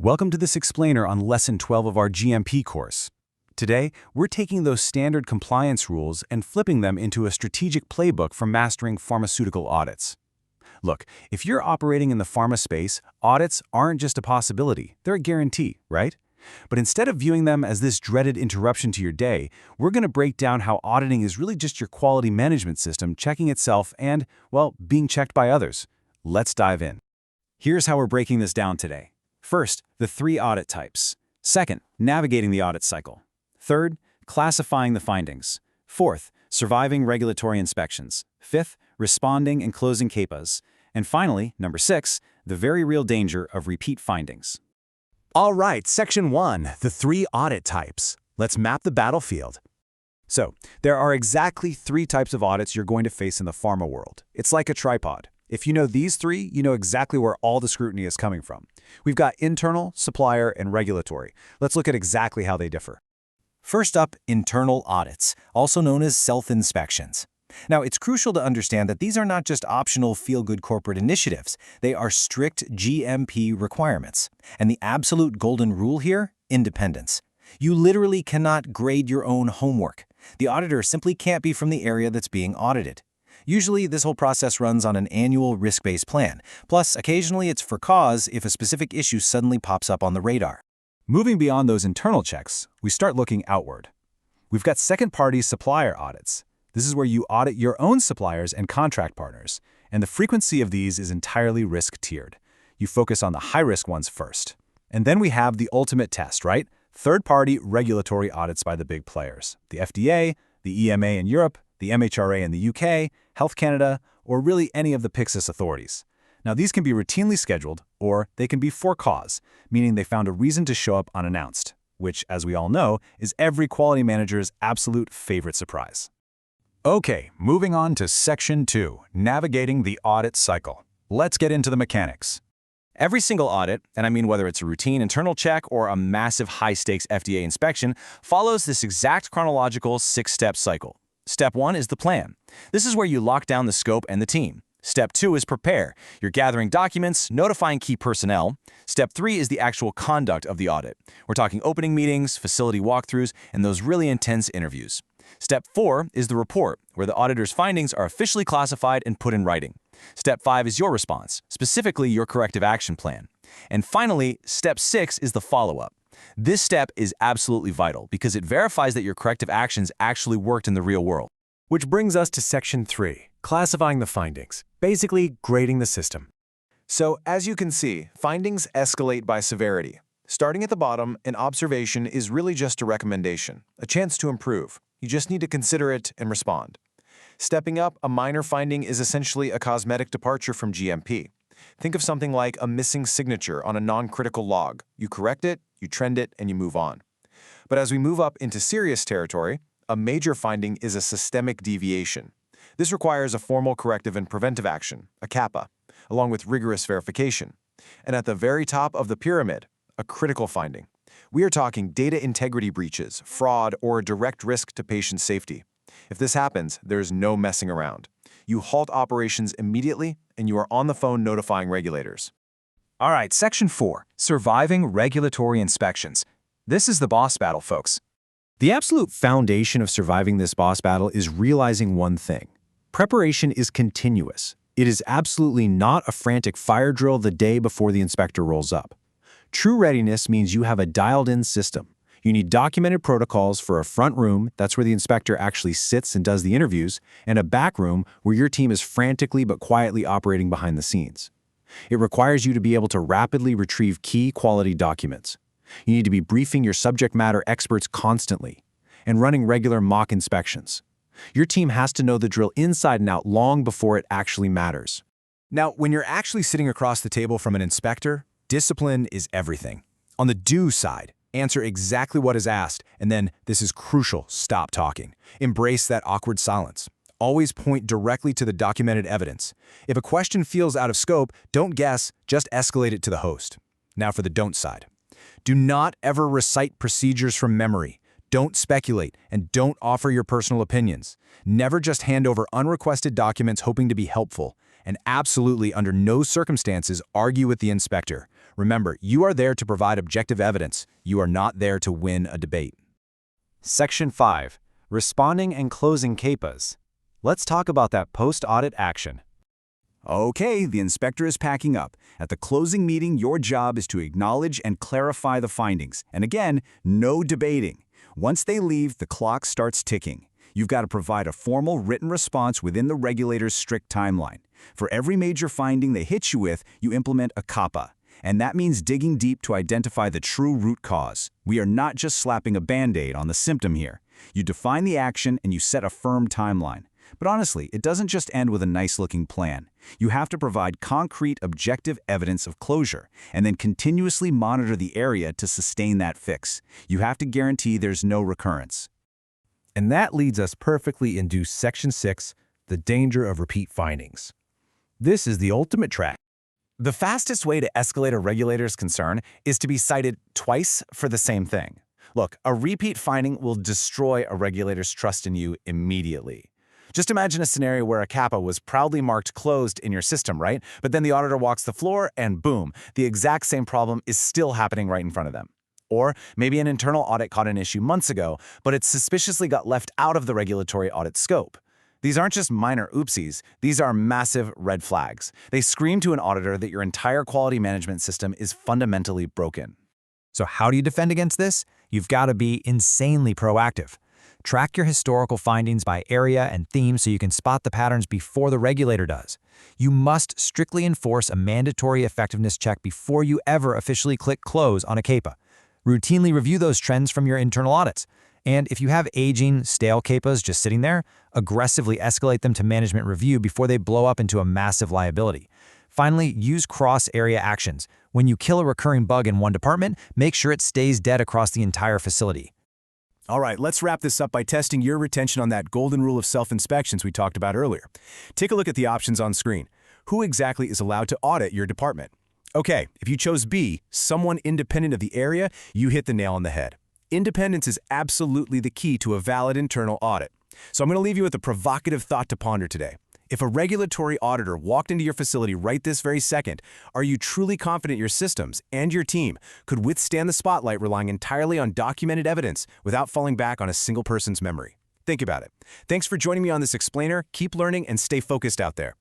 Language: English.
Welcome to this explainer on Lesson 12 of our GMP course. Today, we're taking those standard compliance rules and flipping them into a strategic playbook for mastering pharmaceutical audits. Look, if you're operating in the pharma space, audits aren't just a possibility, they're a guarantee, right? But instead of viewing them as this dreaded interruption to your day, we're going to break down how auditing is really just your quality management system checking itself and, well, being checked by others. Let's dive in. Here's how we're breaking this down today. First, the 3 audit types. Second, navigating the audit cycle. Third, classifying the findings. Fourth, surviving regulatory inspections. Fifth, responding and closing CAPAs. And finally, number 6, the very real danger of repeat findings. All right, Section 1, the 3 audit types. Let's map the battlefield. So, there are exactly 3 types of audits you're going to face in the pharma world. It's like a tripod. If you know these 3, you know exactly where all the scrutiny is coming from. We've got internal, supplier, and regulatory. Let's look at exactly how they differ. First up, internal audits, also known as self-inspections. Now, it's crucial to understand that these are not just optional feel-good corporate initiatives. They are strict GMP requirements. And the absolute golden rule here? Independence. You literally cannot grade your own homework. The auditor simply can't be from the area that's being audited. Usually, this whole process runs on an annual risk-based plan. Plus, occasionally it's for cause if a specific issue suddenly pops up on the radar. Moving beyond those internal checks, we start looking outward. We've got second-party supplier audits. This is where you audit your own suppliers and contract partners, and the frequency of these is entirely risk-tiered. You focus on the high-risk ones first. And then we have the ultimate test, right? Third-party regulatory audits by the big players. The FDA, the EMA in Europe, the MHRA in the UK, Health Canada, or really any of the Pyxis authorities. Now, these can be routinely scheduled, or they can be for cause, meaning they found a reason to show up unannounced, which, as we all know, is every quality manager's absolute favorite surprise. Okay, moving on to Section 2, navigating the audit cycle. Let's get into the mechanics. Every single audit, and I mean whether it's a routine internal check or a massive high-stakes FDA inspection, follows this exact chronological 6-step cycle. Step 1 is the plan. This is where you lock down the scope and the team. Step 2 is prepare. You're gathering documents, notifying key personnel. Step 3 is the actual conduct of the audit. We're talking opening meetings, facility walkthroughs, and those really intense interviews. Step 4 is the report, where the auditor's findings are officially classified and put in writing. Step 5 is your response, specifically your corrective action plan. And finally, Step 6 is the follow-up. This step is absolutely vital because it verifies that your corrective actions actually worked in the real world. Which brings us to Section 3, classifying the findings, basically grading the system. So, as you can see, findings escalate by severity. Starting at the bottom, an observation is really just a recommendation, a chance to improve. You just need to consider it and respond. Stepping up, a minor finding is essentially a cosmetic departure from GMP. Think of something like a missing signature on a non-critical log. You correct it, you trend it, and you move on. But as we move up into serious territory, a major finding is a systemic deviation. This requires a formal corrective and preventive action, a CAPA, along with rigorous verification. And at the very top of the pyramid, a critical finding. We are talking data integrity breaches, fraud, or a direct risk to patient safety. If this happens, there is no messing around. You halt operations immediately, and you are on the phone notifying regulators. All right, Section 4, surviving regulatory inspections. This is the boss battle, folks. The absolute foundation of surviving this boss battle is realizing one thing. Preparation is continuous. It is absolutely not a frantic fire drill the day before the inspector rolls up. True readiness means you have a dialed-in system. You need documented protocols for a front room, that's where the inspector actually sits and does the interviews, and a back room where your team is frantically but quietly operating behind the scenes. It requires you to be able to rapidly retrieve key quality documents. You need to be briefing your subject matter experts constantly and running regular mock inspections. Your team has to know the drill inside and out long before it actually matters. Now, when you're actually sitting across the table from an inspector, discipline is everything. On the do side, answer exactly what is asked, and then, this is crucial, stop talking. Embrace that awkward silence. Always point directly to the documented evidence. If a question feels out of scope, don't guess, just escalate it to the host. Now for the don't side. Do not ever recite procedures from memory. Don't speculate, and don't offer your personal opinions. Never just hand over unrequested documents hoping to be helpful. And absolutely, under no circumstances, argue with the inspector. Remember, you are there to provide objective evidence. You are not there to win a debate. Section 5. Responding and closing CAPAs. Let's talk about that post-audit action. Okay, the inspector is packing up. At the closing meeting, your job is to acknowledge and clarify the findings. And again, no debating. Once they leave, the clock starts ticking. You've got to provide a formal written response within the regulator's strict timeline. For every major finding they hit you with, you implement a CAPA. And that means digging deep to identify the true root cause. We are not just slapping a Band-Aid on the symptom here. You define the action and you set a firm timeline. But honestly, it doesn't just end with a nice-looking plan. You have to provide concrete, objective evidence of closure, and then continuously monitor the area to sustain that fix. You have to guarantee there's no recurrence. And that leads us perfectly into Section 6, the danger of repeat findings. This is the ultimate trap. The fastest way to escalate a regulator's concern is to be cited twice for the same thing. Look, a repeat finding will destroy a regulator's trust in you immediately. Just imagine a scenario where a CAPA was proudly marked closed in your system, right? But then the auditor walks the floor and boom, the exact same problem is still happening right in front of them. Or maybe an internal audit caught an issue months ago, but it suspiciously got left out of the regulatory audit scope. These aren't just minor oopsies, these are massive red flags. They scream to an auditor that your entire quality management system is fundamentally broken. So how do you defend against this? You've got to be insanely proactive. Track your historical findings by area and theme so you can spot the patterns before the regulator does. You must strictly enforce a mandatory effectiveness check before you ever officially click close on a CAPA. Routinely review those trends from your internal audits. And if you have aging, stale CAPAs just sitting there, aggressively escalate them to management review before they blow up into a massive liability. Finally, use cross-area actions. When you kill a recurring bug in one department, make sure it stays dead across the entire facility. All right, let's wrap this up by testing your retention on that golden rule of self-inspections we talked about earlier. Take a look at the options on screen. Who exactly is allowed to audit your department? Okay, if you chose B, someone independent of the area, you hit the nail on the head. Independence is absolutely the key to a valid internal audit. So I'm going to leave you with a provocative thought to ponder today. If a regulatory auditor walked into your facility right this very second, are you truly confident your systems and your team could withstand the spotlight relying entirely on documented evidence without falling back on a single person's memory? Think about it. Thanks for joining me on this explainer. Keep learning and stay focused out there.